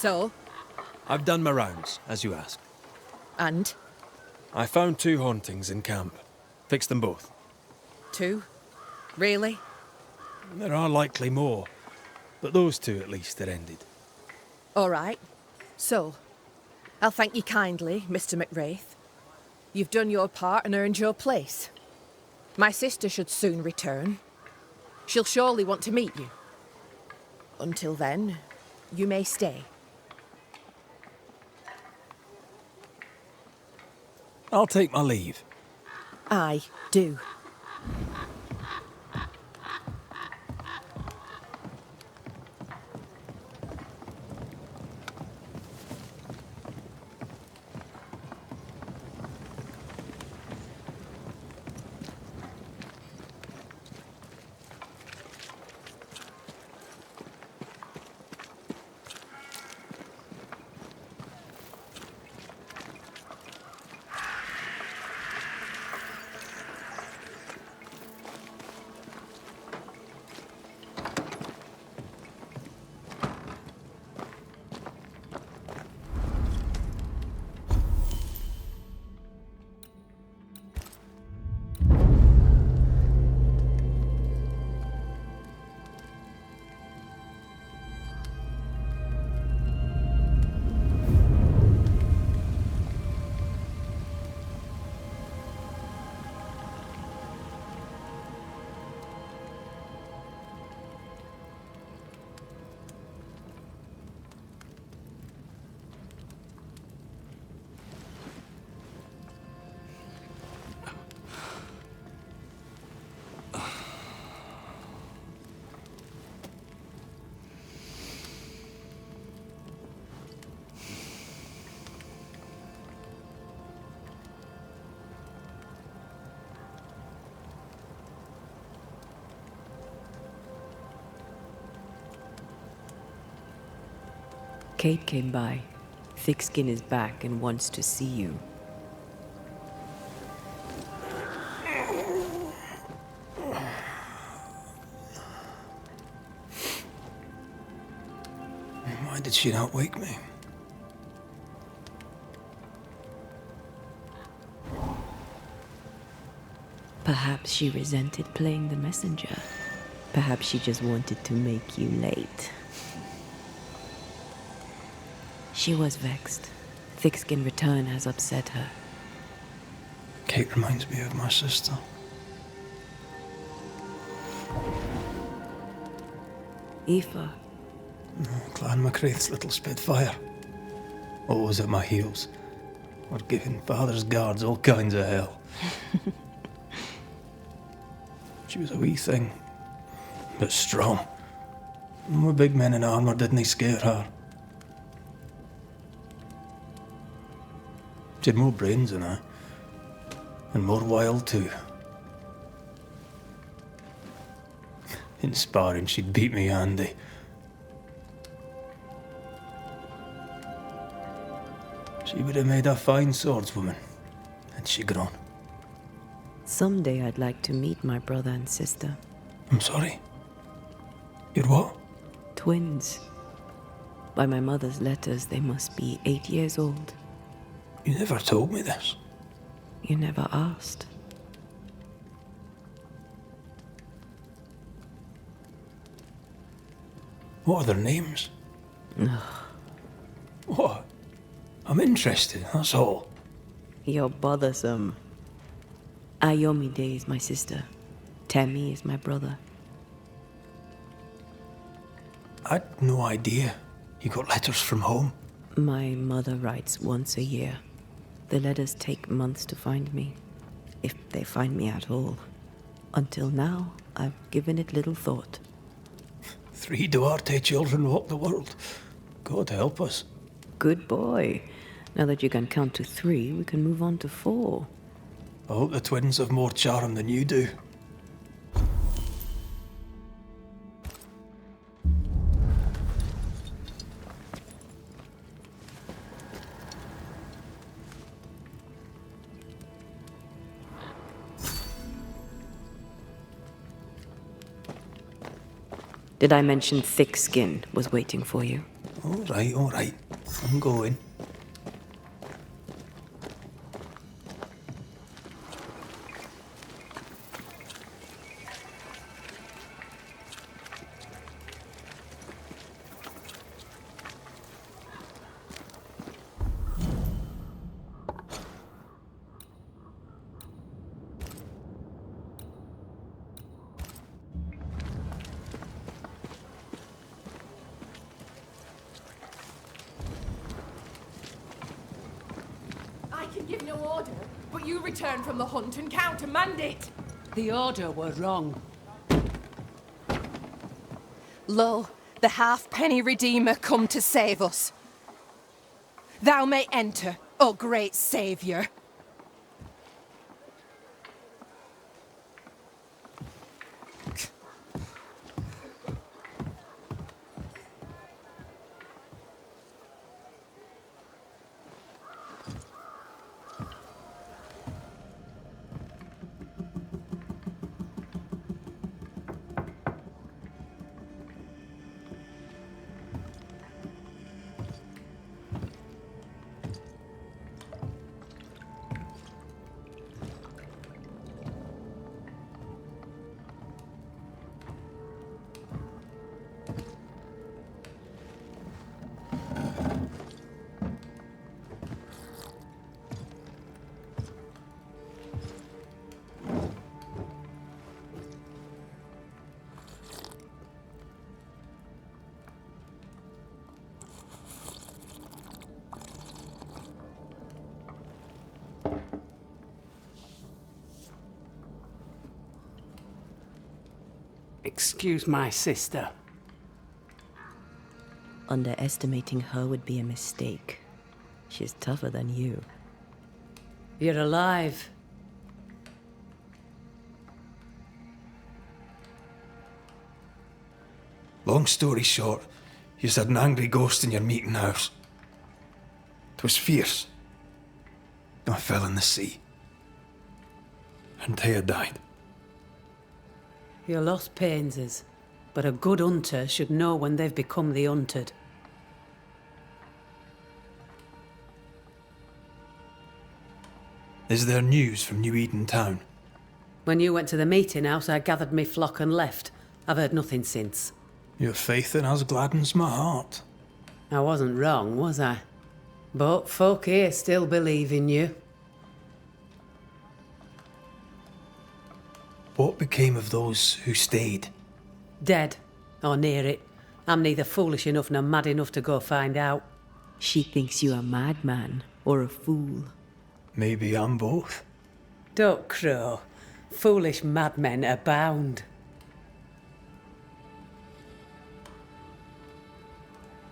So? I've done my rounds, as you asked. And? I found 2 hauntings in camp. Fixed them both. 2? Really? There are likely more, but those 2 at least are ended. All right. So, I'll thank you kindly, Mr. McWraith. You've done your part and earned your place. My sister should soon return. She'll surely want to meet you. Until then, you may stay. I'll take my leave. I do. Kate came by. Thickskin is back and wants to see you. Why did she not wake me? Perhaps she resented playing the messenger. Perhaps she just wanted to make you late. She was vexed. Thickskin return has upset her. Kate reminds me of my sister. Aoife. Clan McCraith's little spitfire. Always at my heels. Or giving father's guards all kinds of hell. She was a wee thing, but strong. And we big men in armour didn't scare her. She had more brains than I. And more wild too. In sparring, she'd beat me handy. She would have made a fine swordswoman, had she grown. Someday I'd like to meet my brother and sister. I'm sorry. You're what? Twins. By my mother's letters, they must be 8 years old. You never told me this. You never asked. What are their names? What? I'm interested, that's all. You're bothersome. Ayomide is my sister. Temi is my brother. I'd no idea. You got letters from home? My mother writes once a year. The letters take months to find me, if they find me at all. Until now, I've given it little thought. 3 Duarte children walk the world. God help us. Good boy. Now that you can count to 3, we can move on to 4. I hope the twins have more charm than you do. Did I mention Thickskin was waiting for you? All right. I'm going. I can give no order, but you return from the hunt and countermand it. The order were wrong. Lo, the halfpenny Redeemer come to save us. Thou may enter, O great saviour. Excuse my sister. Underestimating her would be a mistake. She's tougher than you. You're alive. Long story short, you had an angry ghost in your meeting house. 'Twas fierce. I fell in the sea. And Taya died. Your loss pains us, but a good hunter should know when they've become the hunted. Is there news from New Eden town? When you went to the meeting house, I gathered me flock and left. I've heard nothing since. Your faith in us gladdens my heart. I wasn't wrong, was I? But folk here still believe in you. What became of those who stayed? Dead, or near it. I'm neither foolish enough nor mad enough to go find out. She thinks you a madman or a fool. Maybe I'm both. Don't crow. Foolish madmen abound.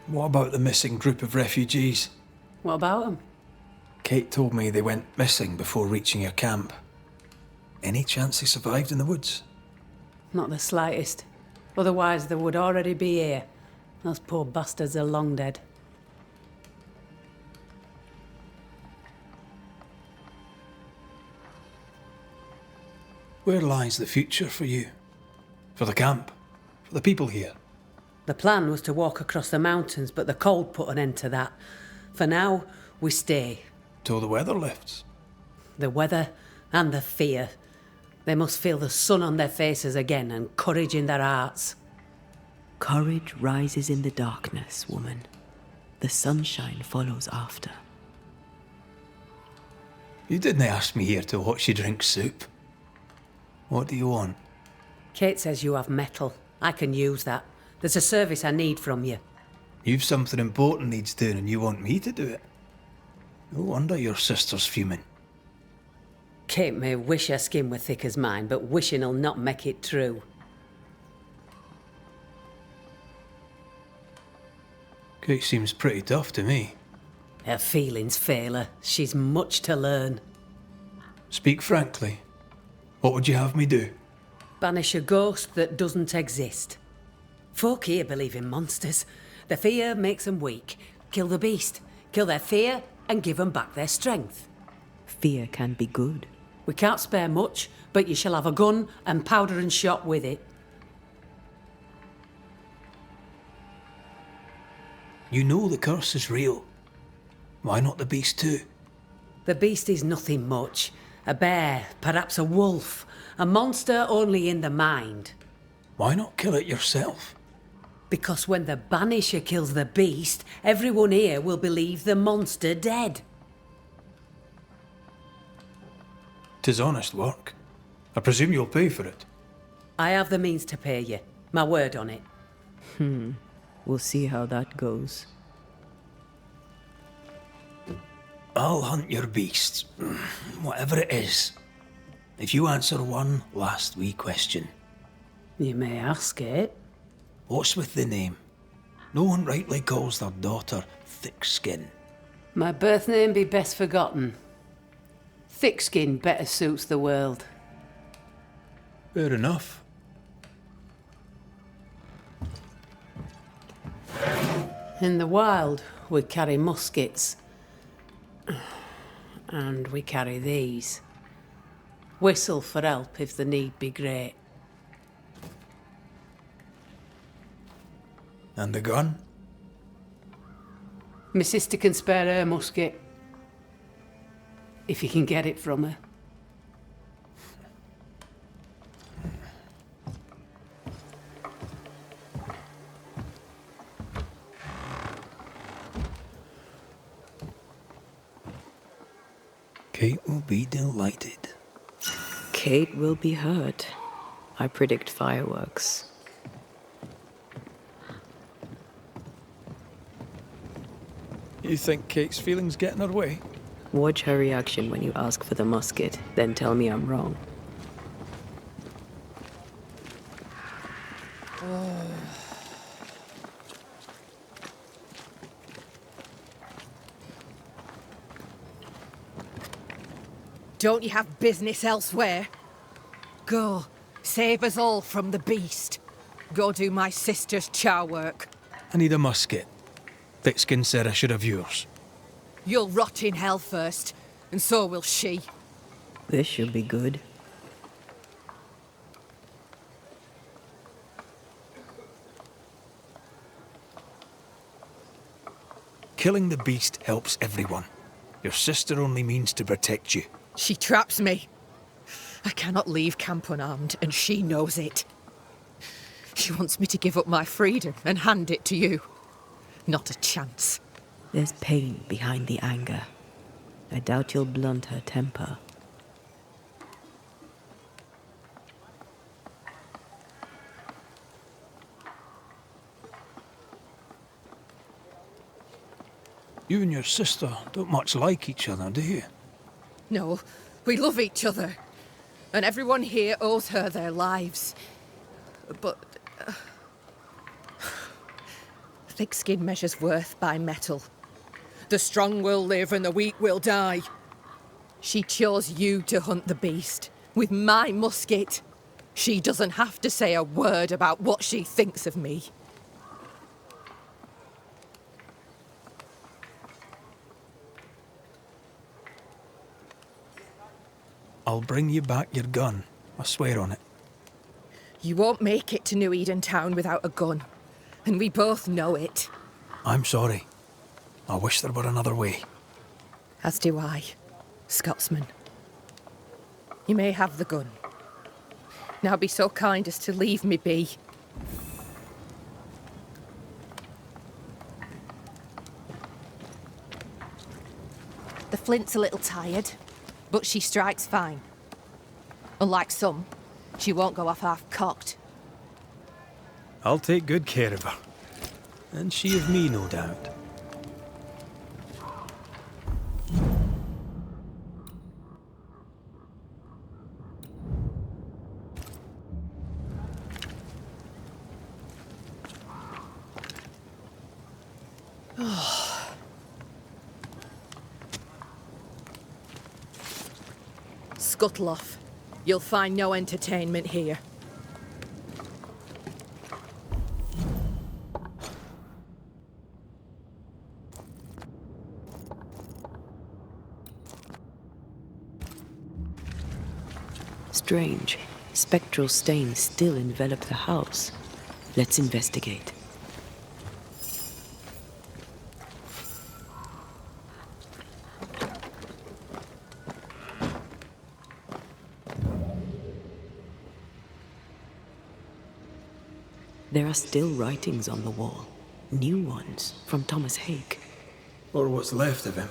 What about the missing group of refugees? What about them? Kate told me they went missing before reaching your camp. Any chance they survived in the woods? Not the slightest. Otherwise they would already be here. Those poor bastards are long dead. Where lies the future for you? For the camp? For the people here? The plan was to walk across the mountains, but the cold put an end to that. For now, we stay. Till the weather lifts. The weather and the fear. They must feel the sun on their faces again and courage in their hearts. Courage rises in the darkness, woman. The sunshine follows after. You didn't ask me here to watch you drink soup. What do you want? Kate says you have metal. I can use that. There's a service I need from you. You've something important needs doing and you want me to do it. No wonder your sister's fuming. Kate may wish her skin were thick as mine, but wishing'll not make it true. Kate seems pretty tough to me. Her feelings fail her. She's much to learn. Speak frankly. What would you have me do? Banish a ghost that doesn't exist. Folk here believe in monsters. The fear makes them weak. Kill the beast. Kill their fear and give them back their strength. Fear can be good. We can't spare much, but you shall have a gun and powder and shot with it. You know the curse is real. Why not the beast too? The beast is nothing much. A bear, perhaps a wolf. A monster only in the mind. Why not kill it yourself? Because when the Banisher kills the beast, everyone here will believe the monster dead. 'Tis honest work. I presume you'll pay for it. I have the means to pay you. My word on it. We'll see how that goes. I'll hunt your beast, whatever it is, if you answer one last wee question. You may ask it. What's with the name? No one rightly calls their daughter Thickskin. My birth name be best forgotten. Thick skin better suits the world. Fair enough. In the wild, we carry muskets. And we carry these. Whistle for help if the need be great. And the gun? My sister can spare her musket. If you can get it from her. Kate will be delighted. Kate will be hurt. I predict fireworks. You think Kate's feelings get in her way? Watch her reaction when you ask for the musket, then tell me I'm wrong. Don't you have business elsewhere? Go, save us all from the beast. Go do my sister's char work. I need a musket. Thickskin said I should have yours. You'll rot in hell first, and so will she. This should be good. Killing the beast helps everyone. Your sister only means to protect you. She traps me. I cannot leave camp unarmed, and she knows it. She wants me to give up my freedom and hand it to you. Not a chance. There's pain behind the anger. I doubt you'll blunt her temper. You and your sister don't much like each other, do you? No, we love each other. And everyone here owes her their lives. But... thick skin measures worth by metal. The strong will live and the weak will die. She chose you to hunt the beast with my musket. She doesn't have to say a word about what she thinks of me. I'll bring you back your gun. I swear on it. You won't make it to New Eden Town without a gun. And we both know it. I'm sorry. I wish there were another way. As do I, Scotsman. You may have the gun. Now be so kind as to leave me be. The flint's a little tired, but she strikes fine. Unlike some, she won't go off half-cocked. I'll take good care of her. And she of me, no doubt. Scuttle off. You'll find no entertainment here. Strange. Spectral stains still envelop the house. Let's investigate. There are still writings on the wall. New ones from Thomas Hake. Or what's left of him.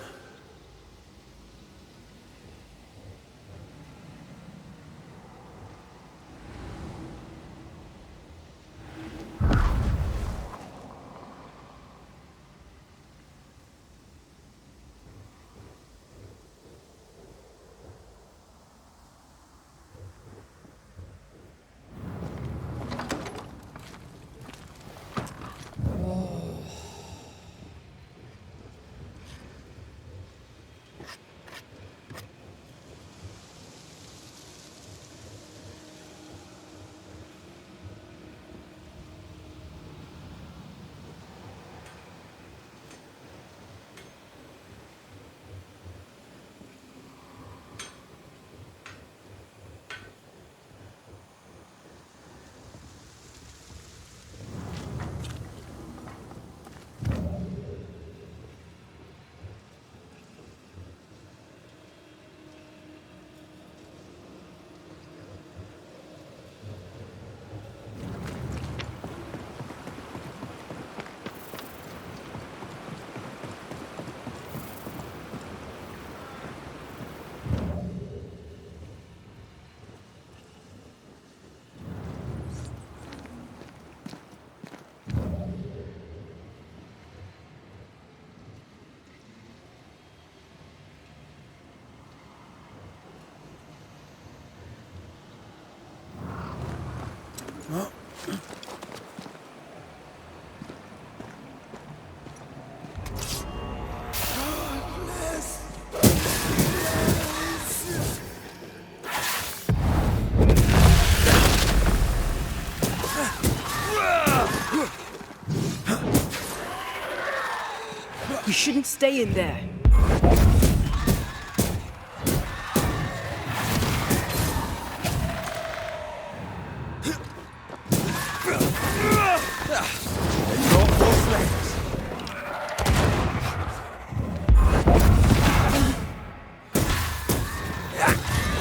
You shouldn't stay in there.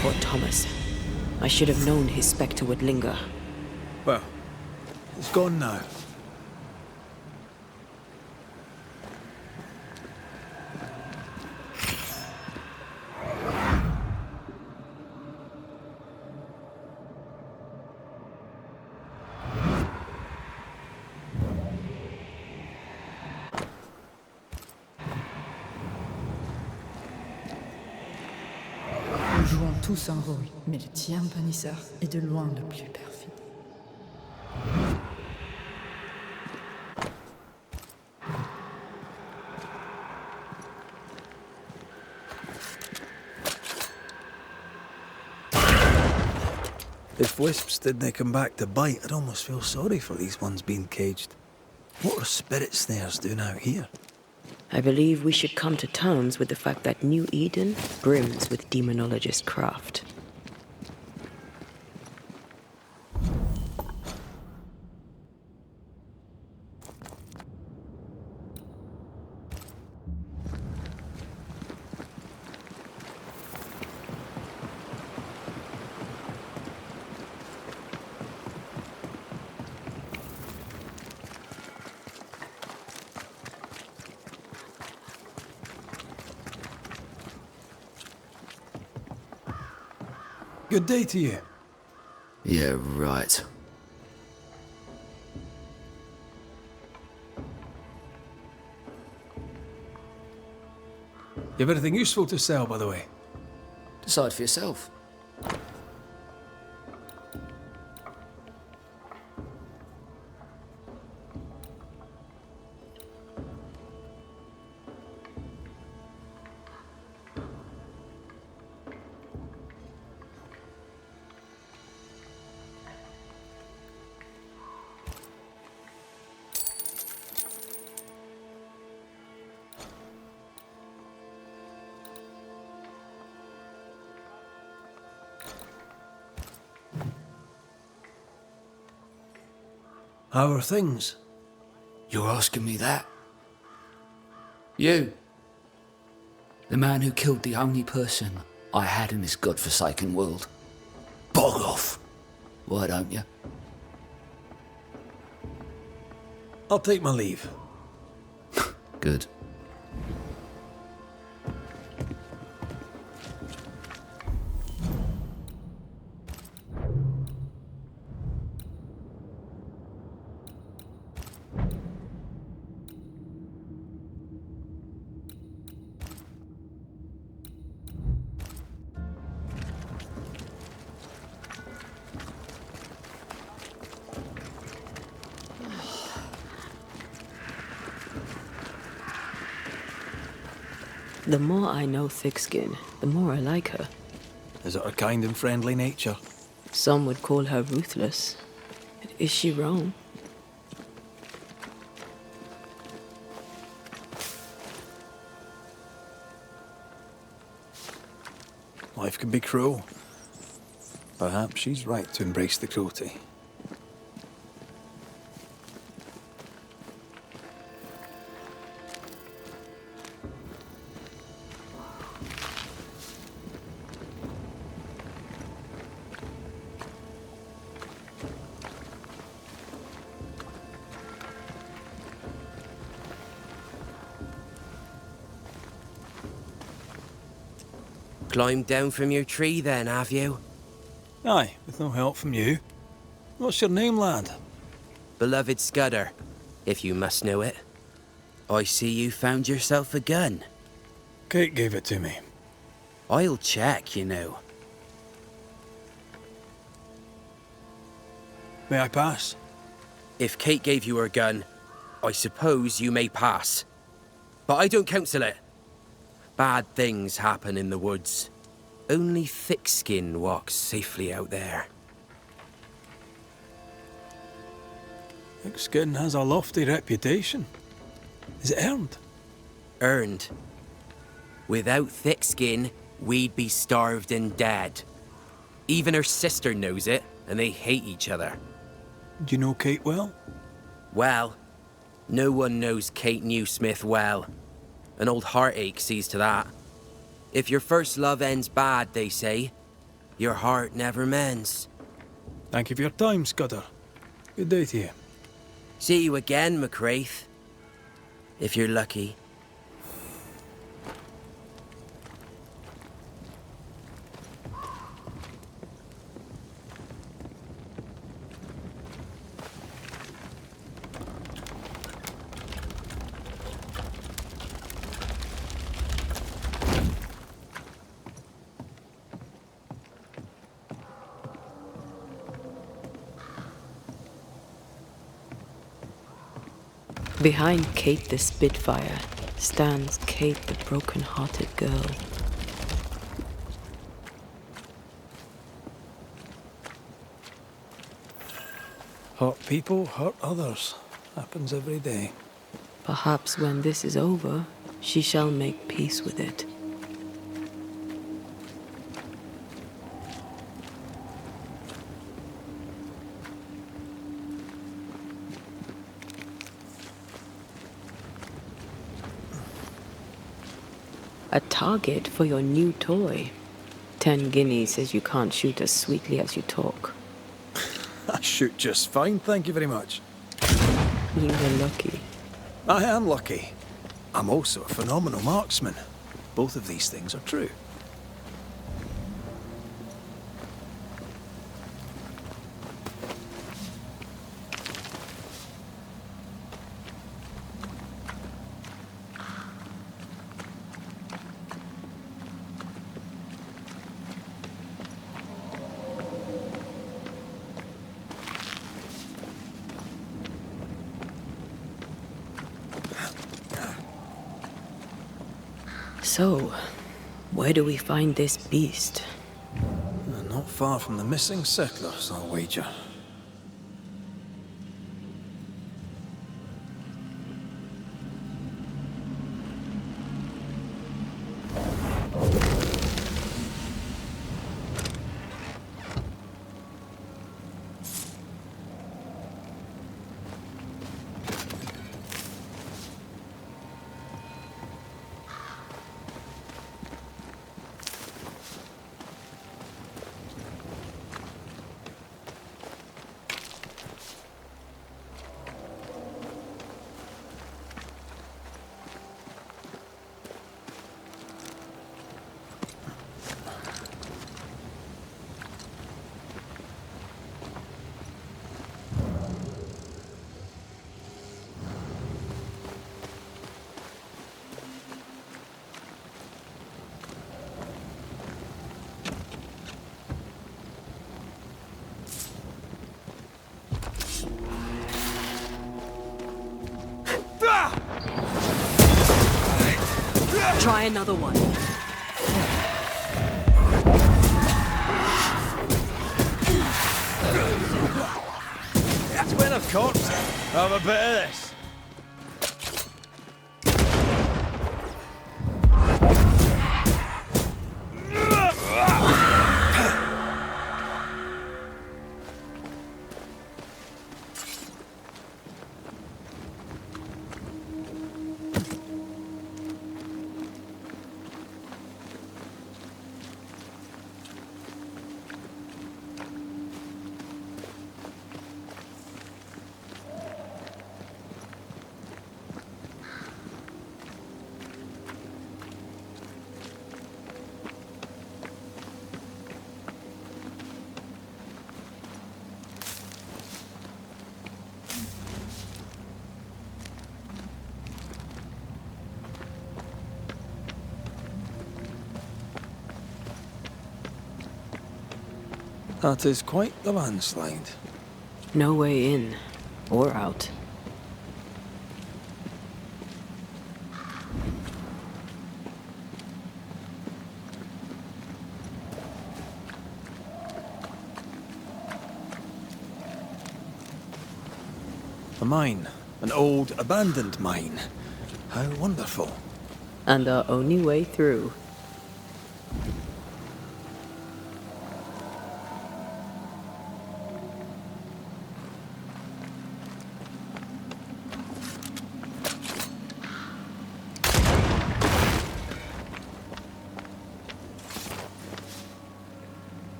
Poor Thomas. I should have known his spectre would linger. Well, it's gone now. Nous jouons tous un rôle, mais le tien, Banishers, est de loin le plus perfide. If wisps didn't come back to bite, I'd almost feel sorry for these ones being caged. What are spirit snares doing out here? I believe we should come to terms with the fact that New Eden brims with demonologist craft. Good day to you. Yeah, right. You have anything useful to sell, by the way? Decide for yourself. How are things? You're asking me that? You? The man who killed the only person I had in this godforsaken world. Bog off! Why don't you? I'll take my leave. Good. The more I know Thickskin, the more I like her. Is it her kind and friendly nature? Some would call her ruthless. But is she wrong? Life can be cruel. Perhaps she's right to embrace the cruelty. Climbed down from your tree then, have you? Aye, with no help from you. What's your name, lad? Beloved Scudder, if you must know it. I see you found yourself a gun. Kate gave it to me. I'll check, you know. May I pass? If Kate gave you her gun, I suppose you may pass. But I don't counsel it. Bad things happen in the woods. Only Thickskin walks safely out there. Thickskin has a lofty reputation. Is it earned? Earned. Without Thickskin, we'd be starved and dead. Even her sister knows it, and they hate each other. Do you know Kate well? Well, no one knows Kate Newsmith well. An old heartache sees to that. If your first love ends bad, they say, your heart never mends. Thank you for your time, Scudder. Good day to you. See you again, McWraith. If you're lucky. Behind Kate the Spitfire stands Kate the broken-hearted girl. Hurt people hurt others. Happens every day. Perhaps when this is over, she shall make peace with it. A target for your new toy. 10 guineas says you can't shoot as sweetly as you talk. I shoot just fine, thank you very much. You were lucky. I am lucky. I'm also a phenomenal marksman. Both of these things are true. So, where do we find this beast? Not far from the missing settlers, I'll wager. Try another one. Twin of corpse. Have a bit of this. That is quite the landslide. No way in or out. A mine. An old, abandoned mine. How wonderful. And our only way through.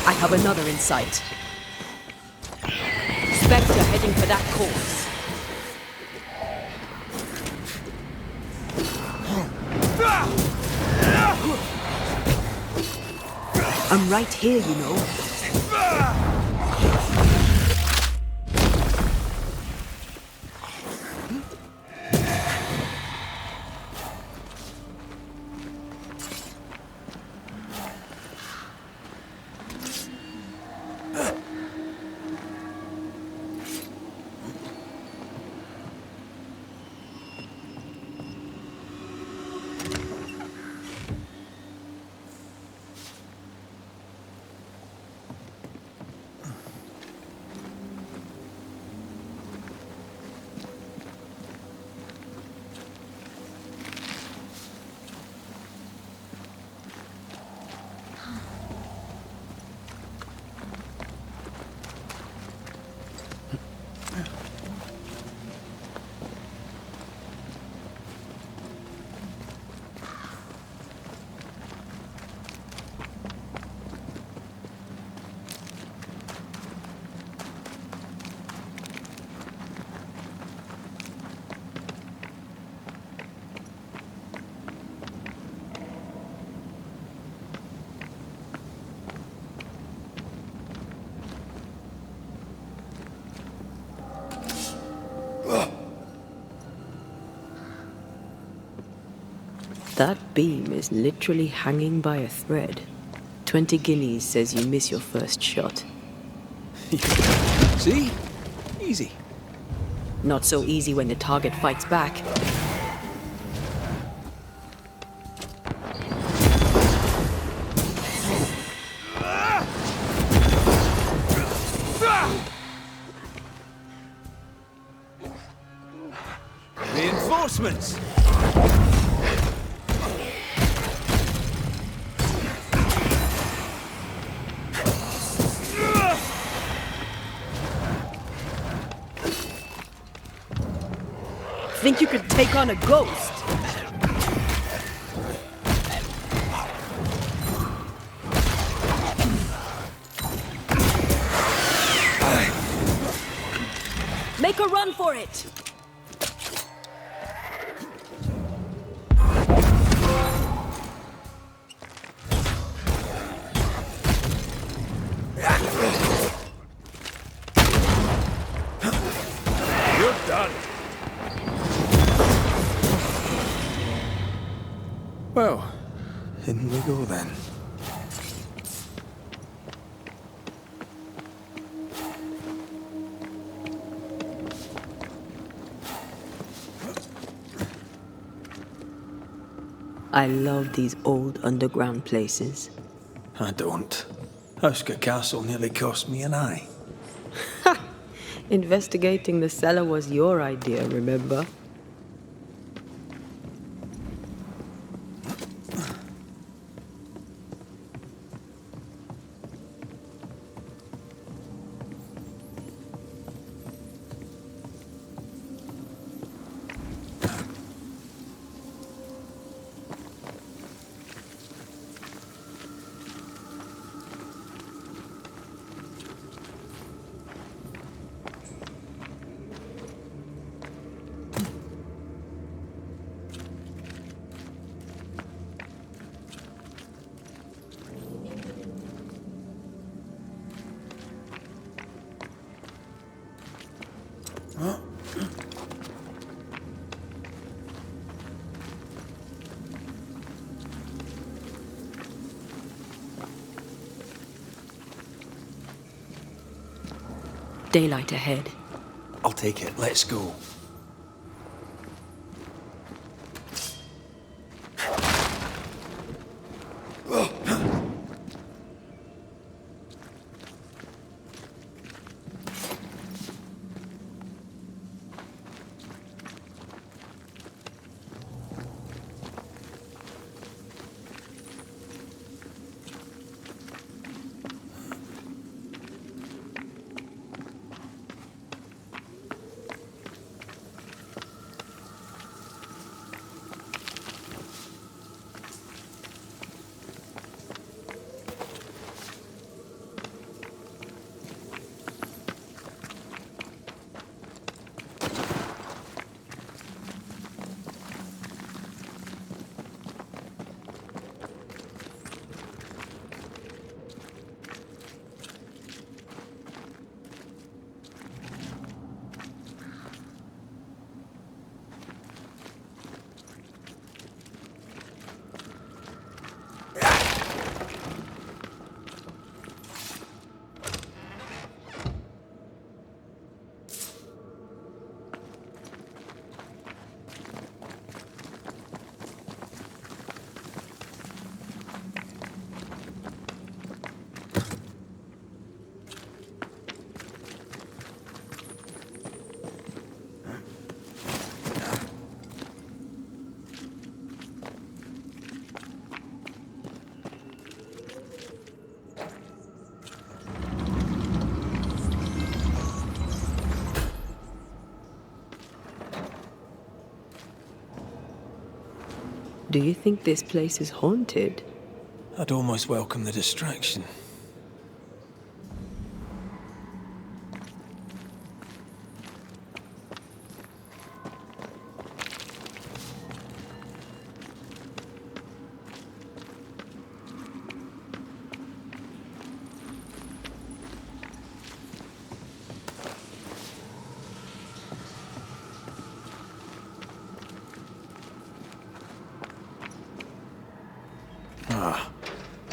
I have another in sight. Spectre heading for that corpse. I'm right here, you know. That beam is literally hanging by a thread. 20 guineas says you miss your first shot. See? Easy. Not so easy when the target fights back. Reinforcements! Think you could take on a ghost? Make a run for it! You're Well, in we go then. I love these old underground places. I don't. Houska Castle nearly cost me an eye. Investigating the cellar was your idea, remember? Daylight ahead. I'll take it. Let's go. Do you think this place is haunted? I'd almost welcome the distraction.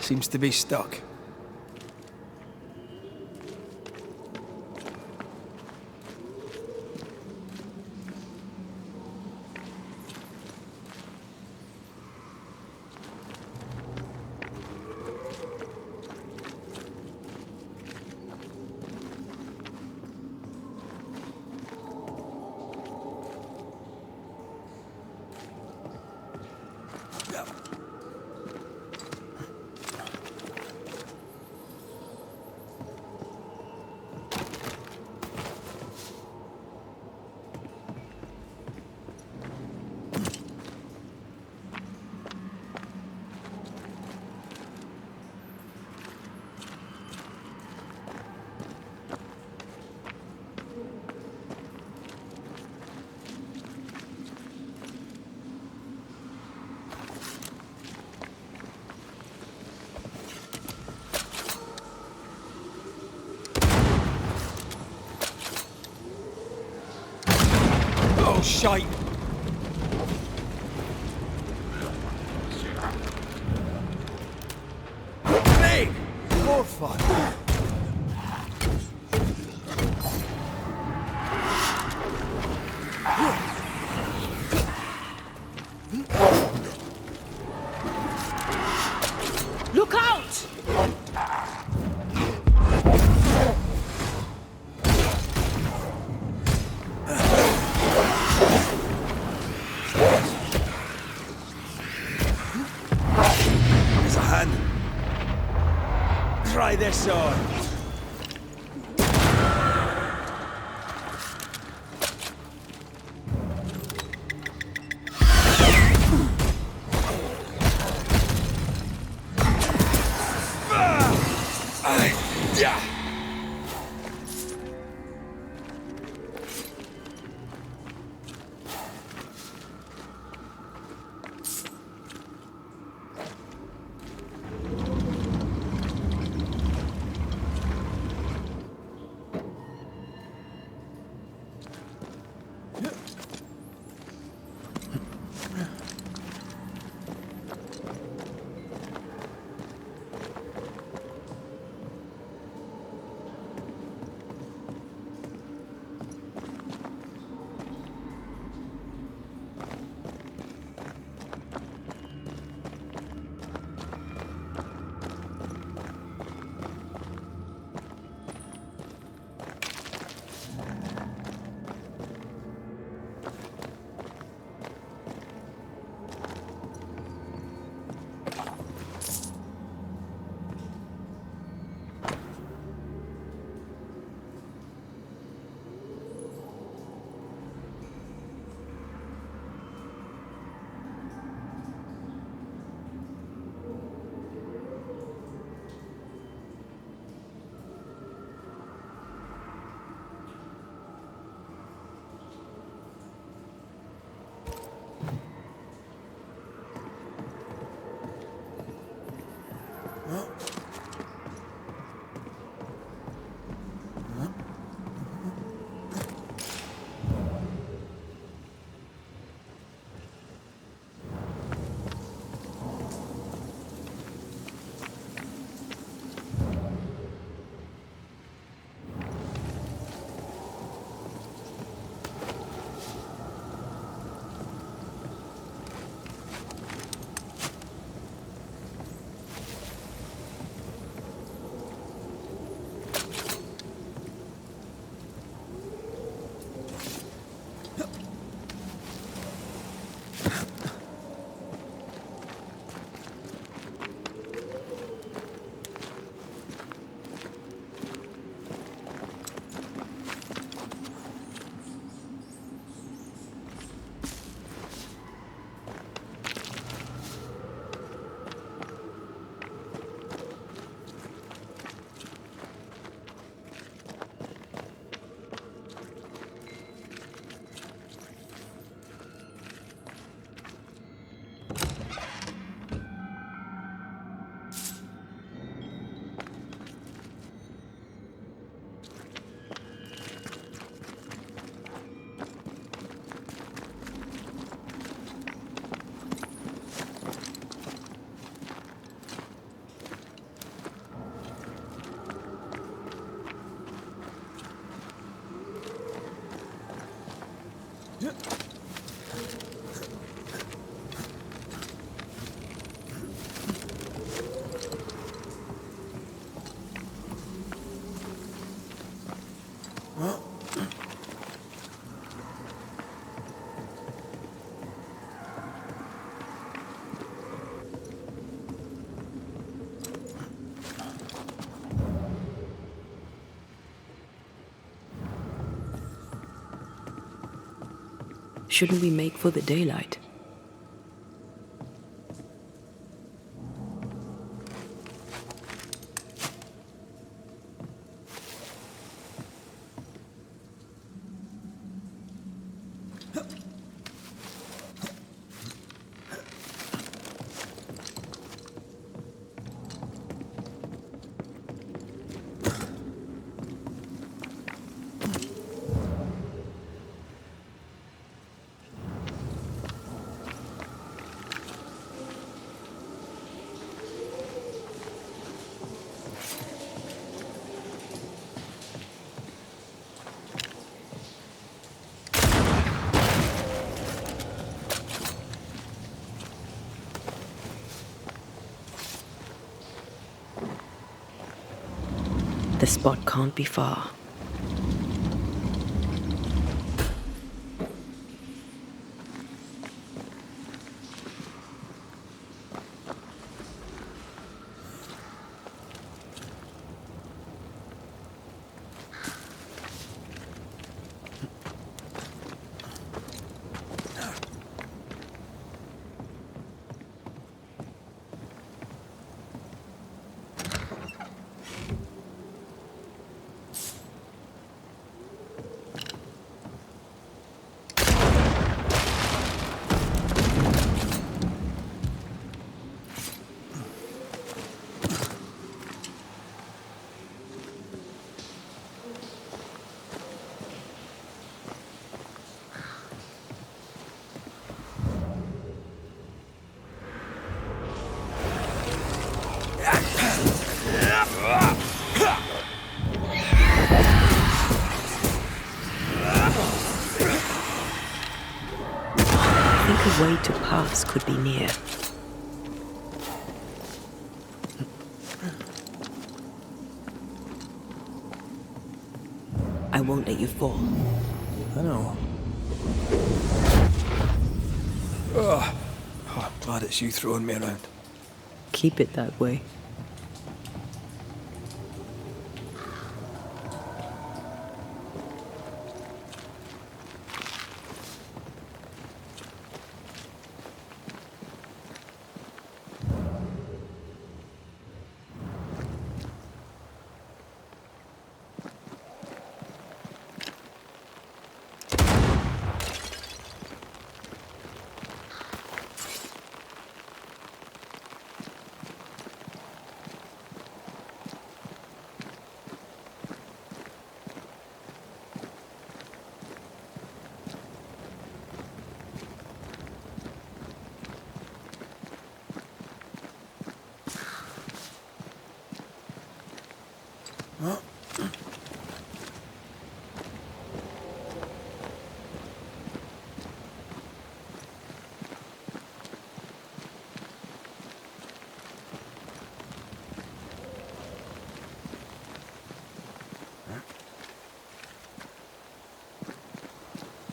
Seems to be stuck. Oh, shite! fuck? Look out! There's a hand. Try this on. Yeah. Shouldn't we make for the daylight? The spot can't be far. I think a way to pass could be near. I won't let you fall. I know. Oh, I'm glad it's you throwing me around. Keep it that way.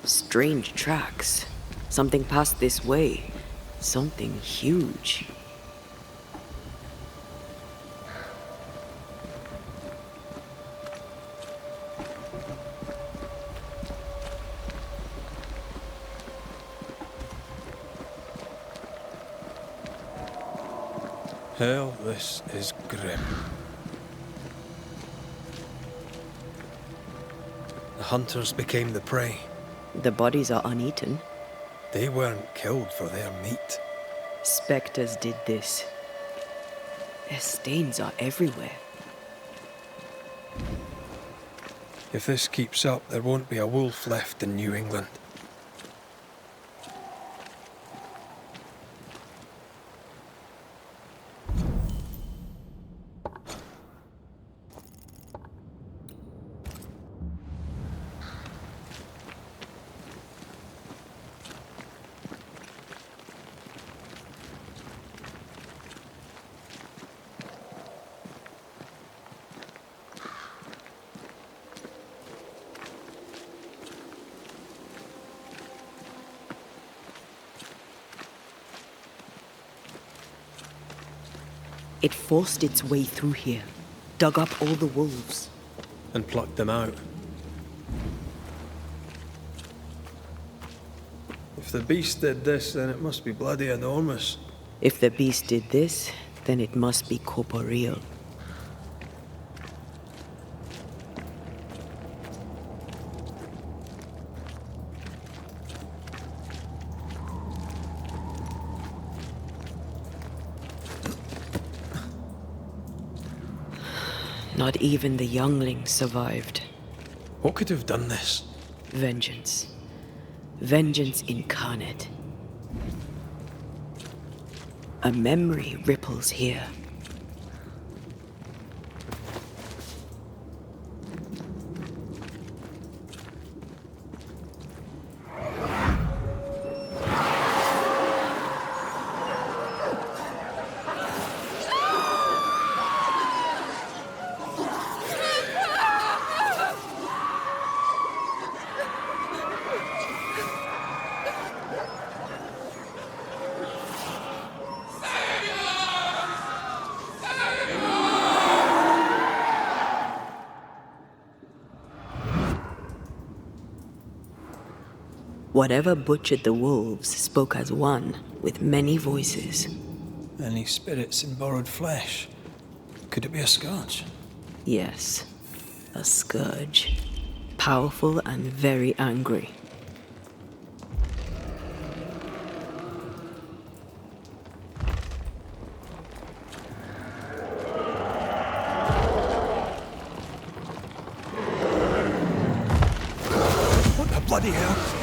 Strange tracks. Something passed this way. Something huge. Hell, this is grim. The hunters became the prey. The bodies are uneaten. They weren't killed for their meat. Spectres did this. Their stains are everywhere. If this keeps up, there won't be a wolf left in New England. It forced its way through here, dug up all the wolves. And plucked them out. If the beast did this, then it must be bloody enormous. If the beast did this, then it must be corporeal. Not even the younglings survived. What could have done this? Vengeance. Vengeance incarnate. A memory ripples here. Whatever butchered the wolves spoke as one, with many voices. Any spirits in borrowed flesh? Could it be a scourge? Yes, a scourge. Powerful and very angry. What the bloody hell?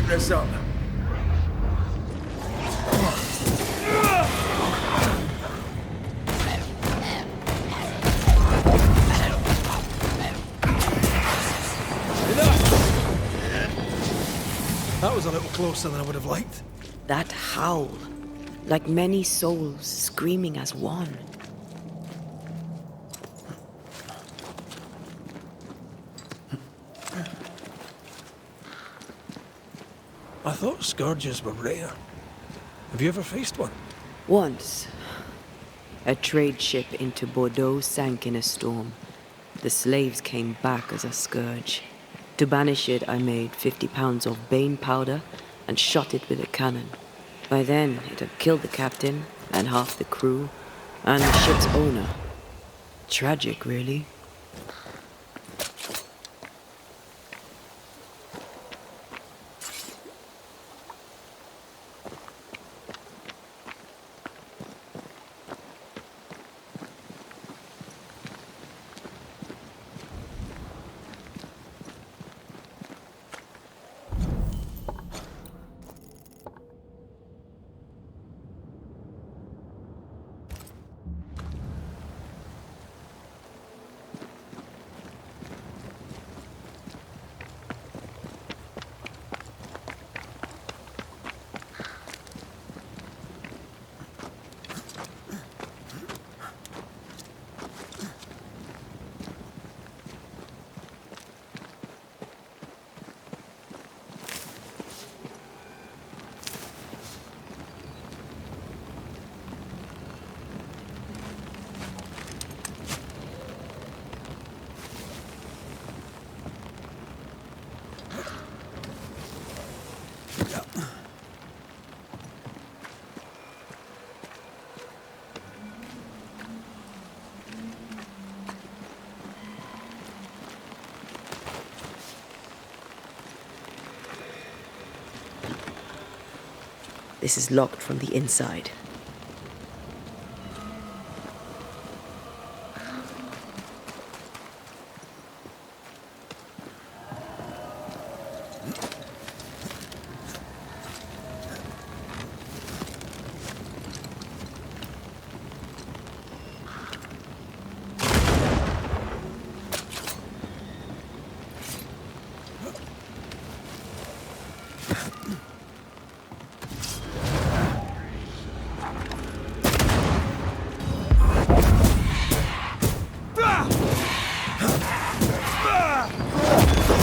This up. That was a little closer than I would have liked. That howl, like many souls screaming as one. I thought scourges were rare. Have you ever faced one? Once, a trade ship into Bordeaux sank in a storm. The slaves came back as a scourge. To banish it, I made 50 pounds of bane powder and shot it with a cannon. By then, it had killed the captain and half the crew and the ship's owner. Tragic, really. This is locked from the inside.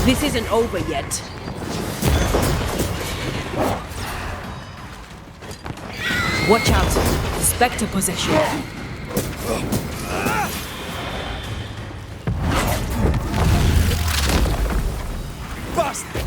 This isn't over yet. Watch out! Spectre possession. Bastard!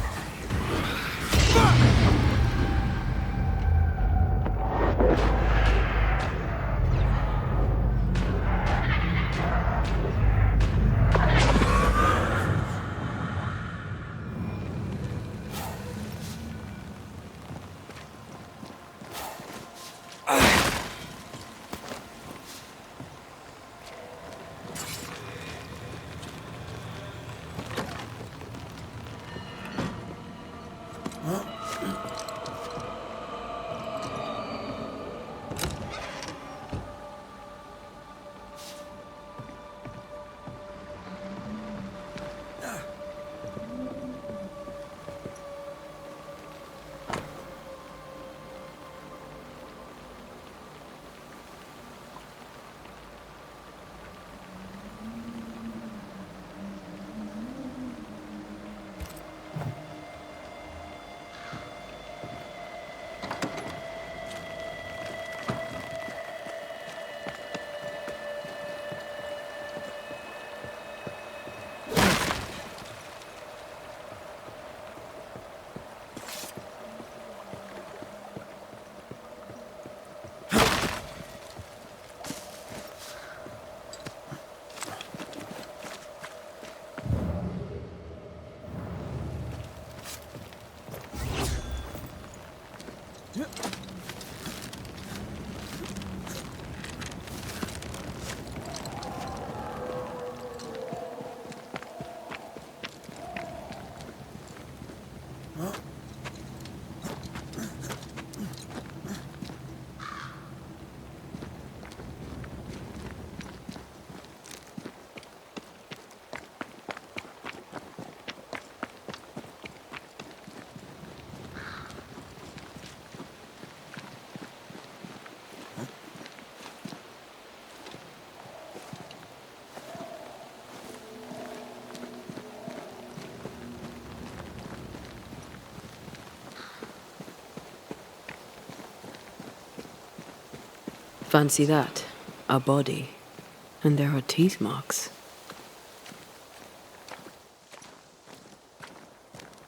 Fancy that. A body. And there are teeth marks.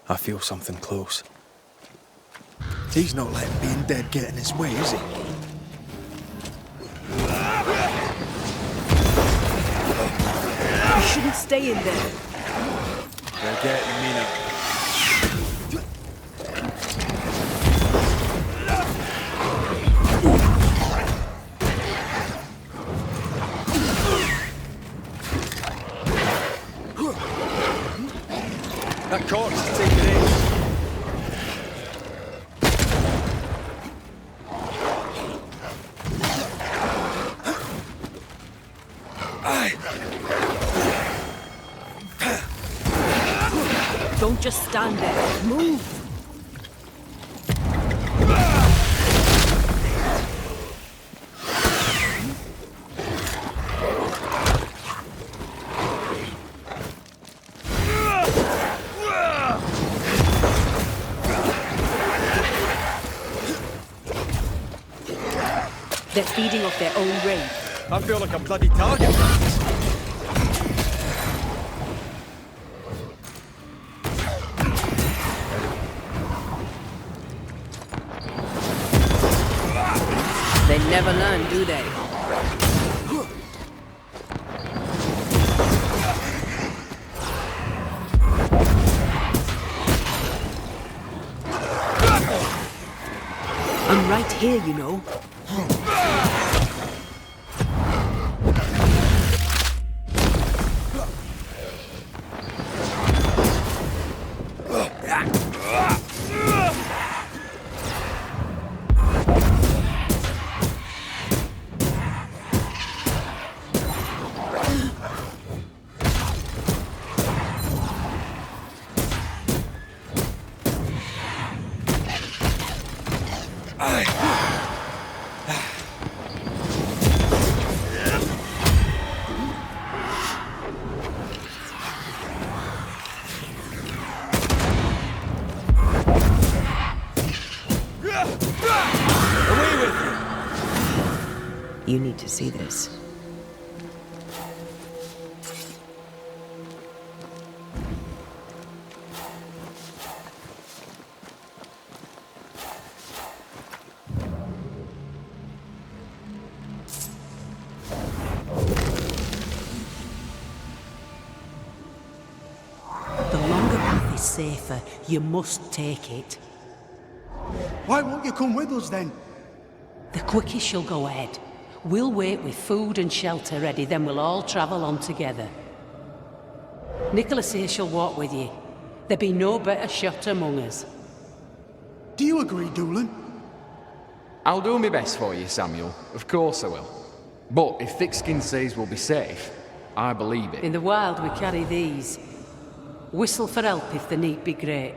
I feel something close. He's not letting being dead get in his way, is he? You shouldn't stay in there. They're getting me now. That corpse is taking aim. Don't just stand there. Move! They're feeding off their own wraith. I feel like a bloody target. They never learn, do they? I'm right here, you know. You need to see this. The longer path is safer. You must take it. Why won't you come with us then? The quickest you'll go ahead. We'll wait with food and shelter ready, then we'll all travel on together. Nicholas here shall walk with you. There be no better shot among us. Do you agree, Doolin? I'll do my best for you, Samuel. Of course I will. But if Thickskin says we'll be safe, I believe it. In the wild we carry these. Whistle for help if the need be great.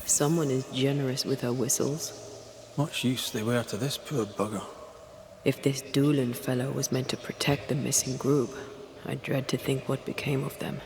Someone is generous with her whistles. Much use they were to this poor bugger. If this Doolin fellow was meant to protect the missing group, I dread to think what became of them.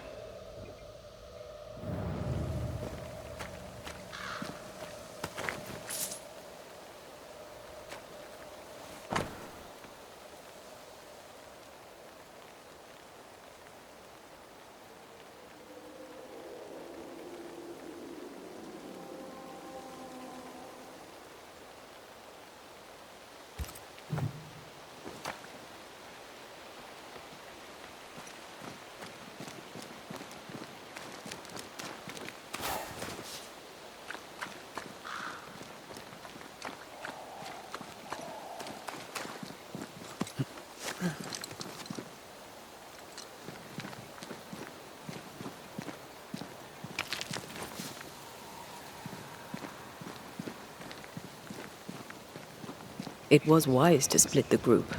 It was wise to split the group.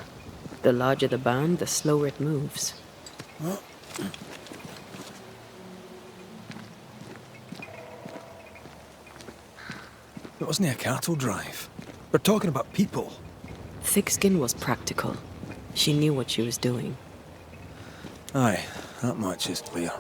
The larger the band, the slower it moves. It wasn't a cattle drive. We're talking about people. Thickskin was practical. She knew what she was doing. Aye, that much is clear.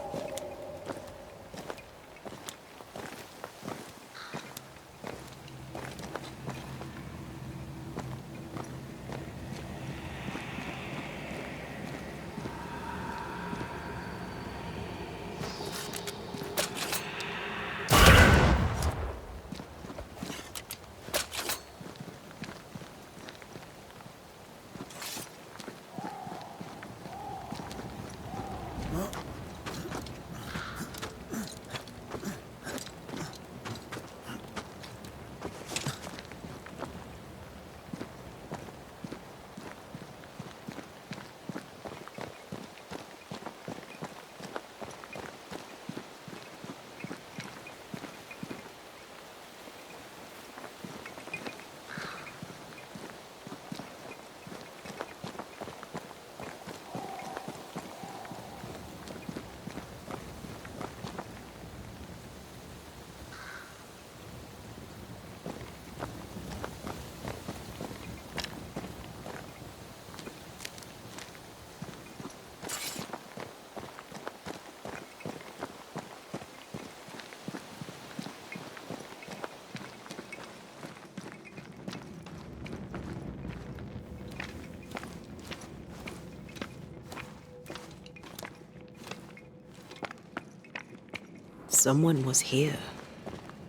someone was here.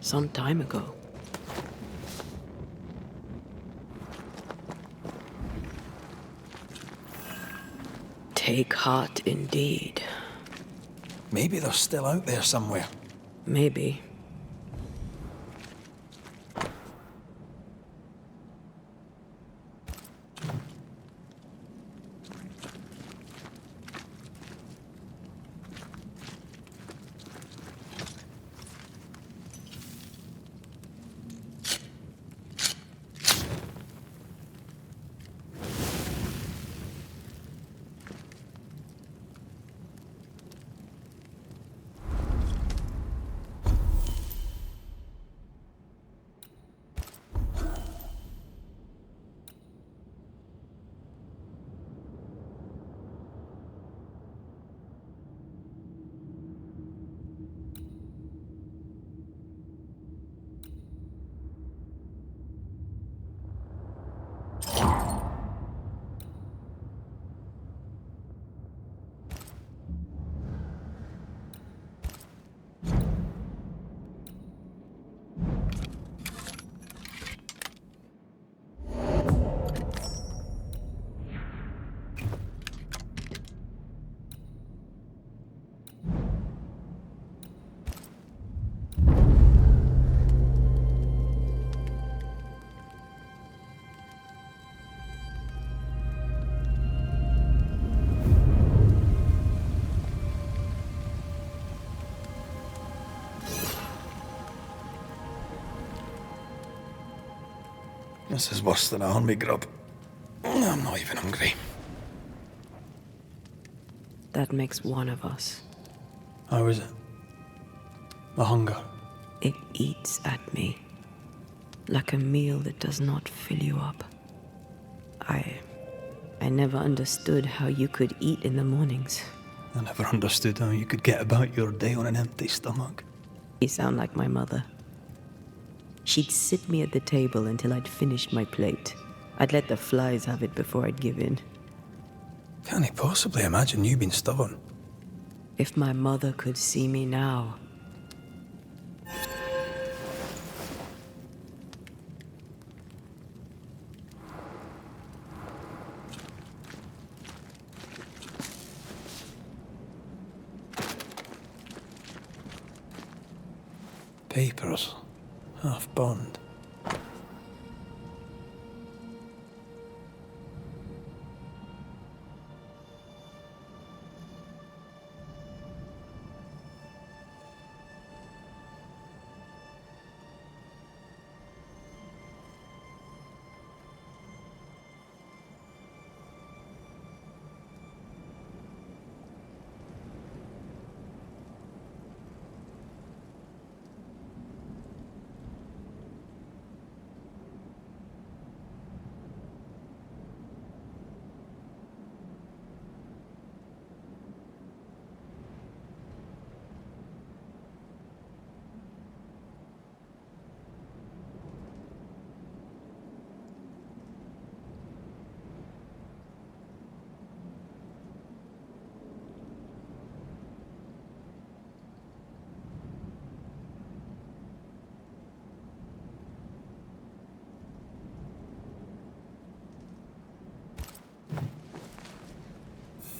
Some time ago. Take heart indeed. Maybe they're still out there somewhere. Maybe. This is worse than a army grub. I'm not even hungry. That makes one of us. How is it? The hunger? It eats at me. Like a meal that does not fill you up. I never understood how you could eat in the mornings. I never understood how you could get about your day on an empty stomach. You sound like my mother. She'd sit me at the table until I'd finished my plate. I'd let the flies have it before I'd give in. Can't he possibly imagine you being stubborn? If my mother could see me now. Papers. Half burned.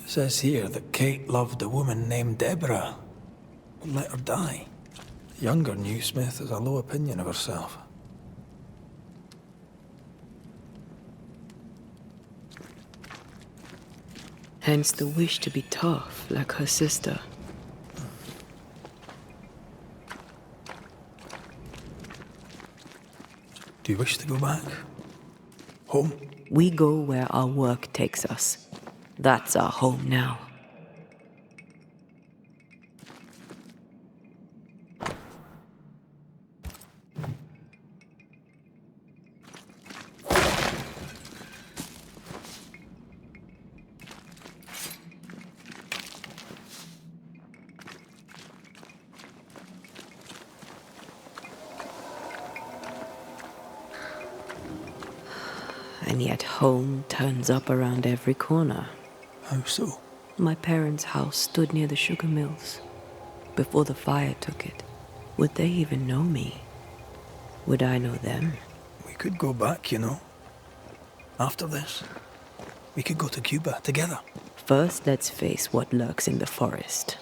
It says here that Kate loved a woman named Deborah, but let her die. The younger Newsmith has a low opinion of herself. Hence the wish to be tough, like her sister. Do you wish to go back? Home? We go where our work takes us. That's our home now. And yet home turns up around every corner. How so? My parents' house stood near the sugar mills before the fire took it. Would they even know me? Would I know them? We could go back, you know. After this, we could go to Cuba together. First, let's face what lurks in the forest.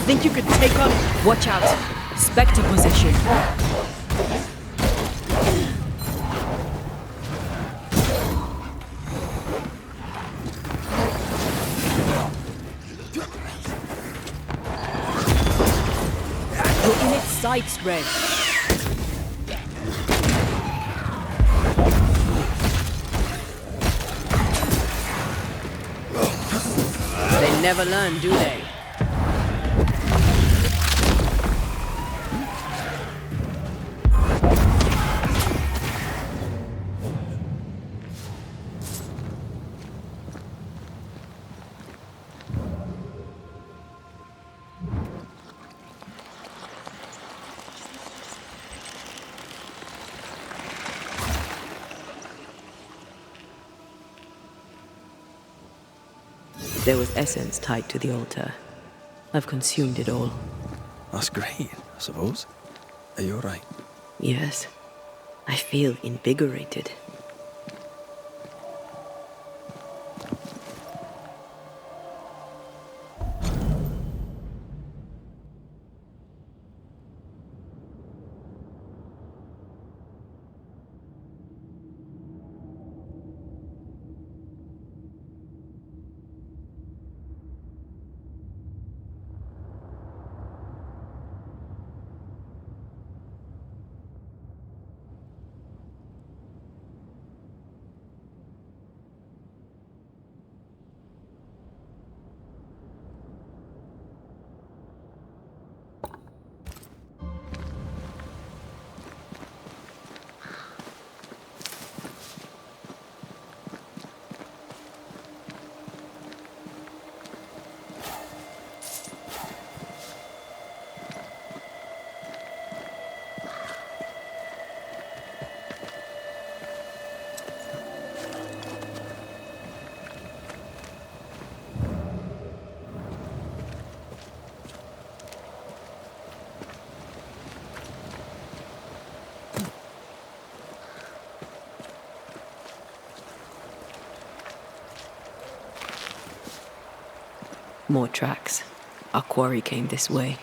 Think you could take on... Watch out! Spectre position. You're in its sights, Red. They never learn, do they? There was essence tied to the altar. I've consumed it all. That's great, I suppose. Are you alright? Yes. I feel invigorated. More tracks. Our quarry came this way.